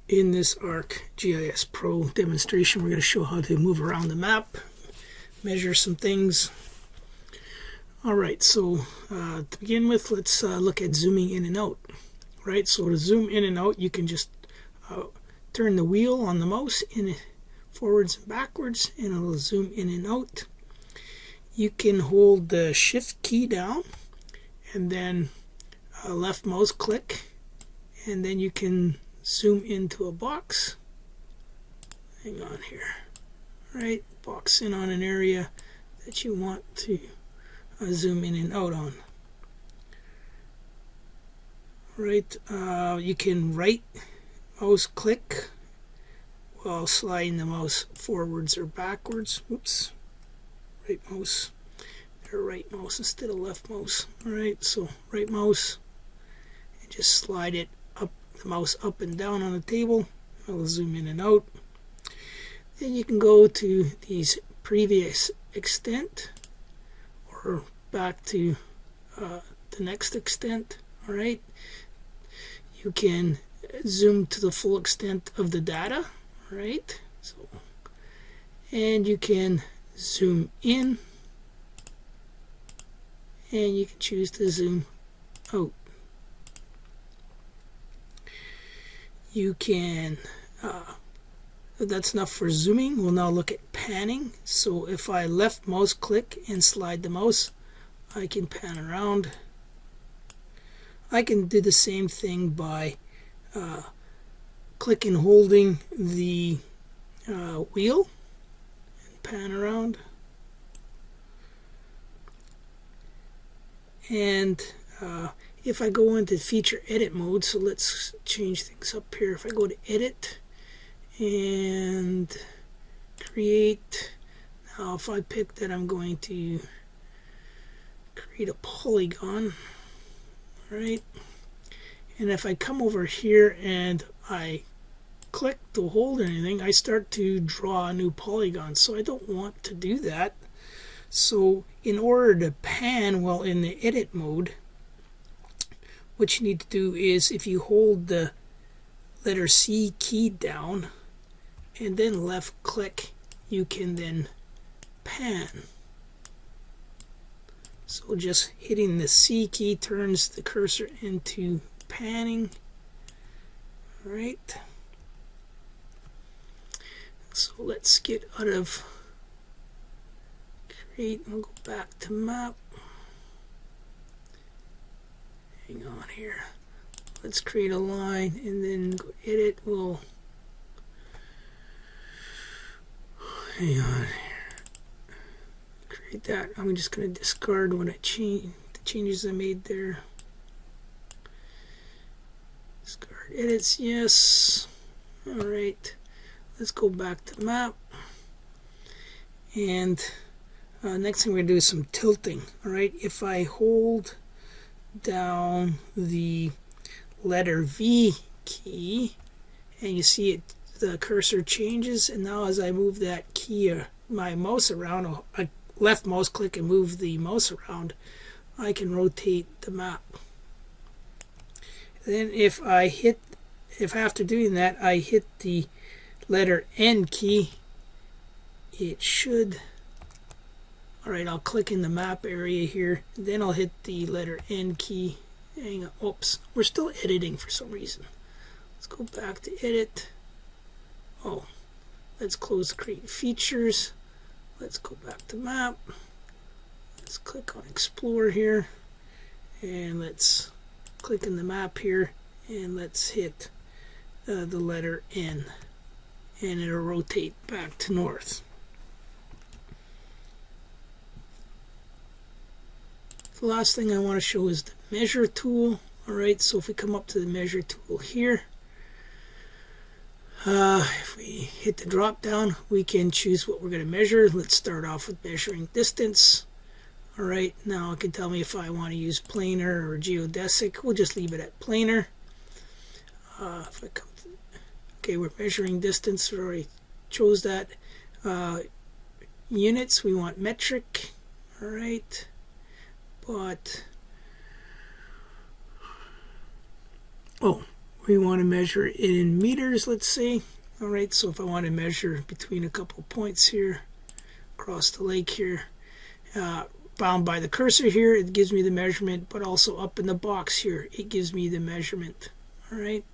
In this ArcGIS Pro demonstration, we're going to show how to move around the map, measure some things. Alright, so to begin with, let's look at zooming in and out. Right, so to zoom in and out, you can just turn the wheel on the mouse in forwards and backwards, and it'll zoom in and out. You can hold the shift key down and then left mouse click, and then you can zoom into a box. Hang on here. Right, box in on an area that you want to zoom in and out on. Right, you can right mouse click while sliding the mouse forwards or backwards. Oops, right mouse. Or right mouse instead of left mouse. Alright, so right mouse and just slide it up, the mouse up and down on the table. I'll zoom in and out. Then you can go to these previous extent or back to the next extent. Alright, you can zoom to the full extent of the data. Right, so, and you can zoom in, and you can choose to zoom out. You can, that's enough for zooming. We'll now look at panning. So if I left mouse click and slide the mouse, I can pan around. I can do the same thing by click and holding the wheel and pan around. And if I go into feature edit mode, so let's change things up here. If I go to edit and create, now if I pick that I'm going to create a polygon, right? And if I come over here and I click to hold anything, I start to draw a new polygon. So I don't want to do that. So in order to pan while in the edit mode, what you need to do is if you hold the letter C key down and then left click, you can then pan. So just hitting the C key turns the cursor into panning. All right. So let's get out of create. I'll go back to map. Hang on here. Let's create a line and then go edit. We'll hang on here. Create that. I'm just going to discard what I changed. The changes I made there. Discard edits. Yes. All right. Let's go back to the map, and next thing we're going to do is some tilting. Alright, if I hold down the letter V key, and you see it, the cursor changes, and now as I move that key, my mouse around, I left mouse click and move the mouse around, I can rotate the map. Then if after doing that I hit the letter N key, it should, alright, I'll click in the map area here, then I'll hit the letter N key. Hang on, oops, we're still editing for some reason. Let's go back to edit. Oh, let's close create features. Let's go back to map. Let's click on explore here, and let's click in the map here, and let's hit the letter N, and it'll rotate back to north. The last thing I want to show is the measure tool. Alright, so if we come up to the measure tool here, if we hit the drop down, we can choose what we're going to measure. Let's start off with measuring distance. Alright, now it can tell me if I want to use planar or geodesic. We'll just leave it at planar. If I come to, okay, we're measuring distance. We already chose that. Units, we want metric. Alright, but We want to measure it in meters, let's say. All right, so if I want to measure between a couple of points here, across the lake here, bound by the cursor here, it gives me the measurement, but also up in the box here, it gives me the measurement. All right.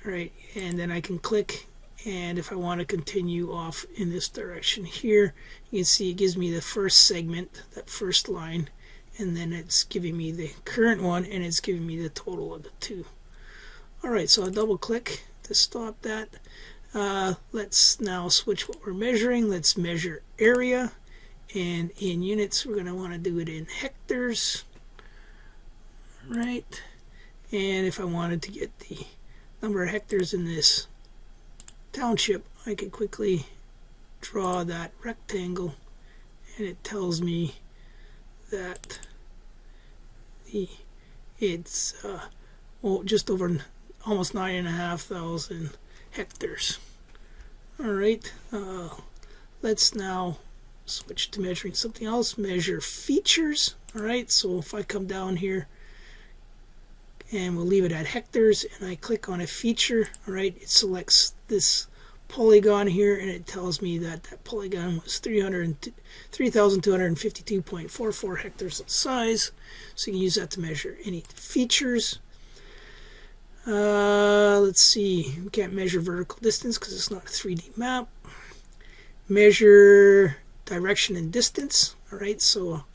All right, and then I can click, and if I want to continue off in this direction here, you can see it gives me the first segment, that first line, and then it's giving me the current one, and it's giving me the total of the two. All right, so I'll double click to stop that. Let's now switch what we're measuring. Let's measure area, and in units we're going to want to do it in hectares. All right, and if I wanted to get the number of hectares in this township, I could quickly draw that rectangle, and it tells me that it's just over almost 9,500 hectares. All right, let's now switch to measuring something else. Measure features. All right, so if I come down here, and we'll leave it at hectares, and I click on a feature, all right, it selects this polygon here, and it tells me that that polygon was 3,252.44 hectares in size, so you can use that to measure any features. Let's see, we can't measure vertical distance because it's not a 3D map. Measure direction and distance, all right, so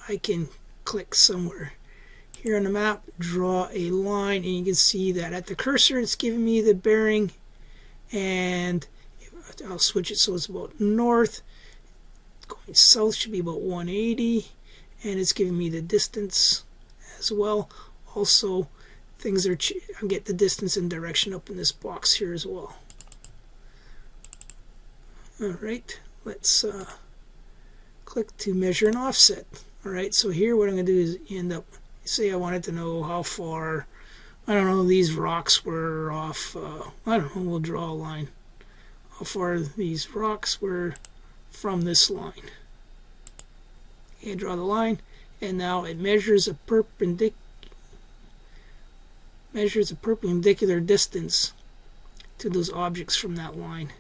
I can click somewhere here on the map, draw a line, and you can see that at the cursor it's giving me the bearing, and I'll switch it so it's about north. Going south should be about 180, and it's giving me the distance as well. Also, things are I get the distance and direction up in this box here as well. All right, let's click to measure an offset. All right, so here what I'm going to do is end up, say I wanted to know how far, I don't know, these rocks were off, I don't know, we'll draw a line. How far these rocks were from this line. And draw the line, and now it measures a perpendicular distance to those objects from that line.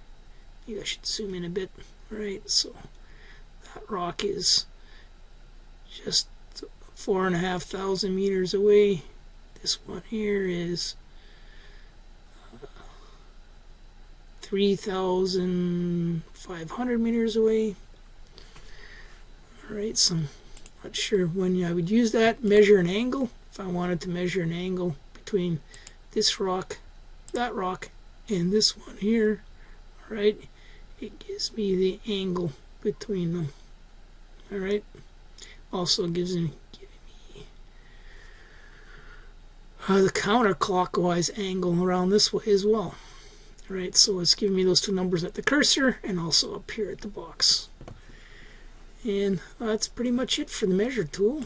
Maybe I should zoom in a bit. All right, so that rock is just 4,500 meters away. This one here is 3,500 meters away. All right, so I'm not sure when I would use that. Measure an angle. If I wanted to measure an angle between this rock, that rock, and this one here, all right, it gives me the angle between them. All right, also gives me the counterclockwise angle around this way as well. All right, so it's giving me those two numbers at the cursor and also up here at the box. And that's pretty much it for the measure tool.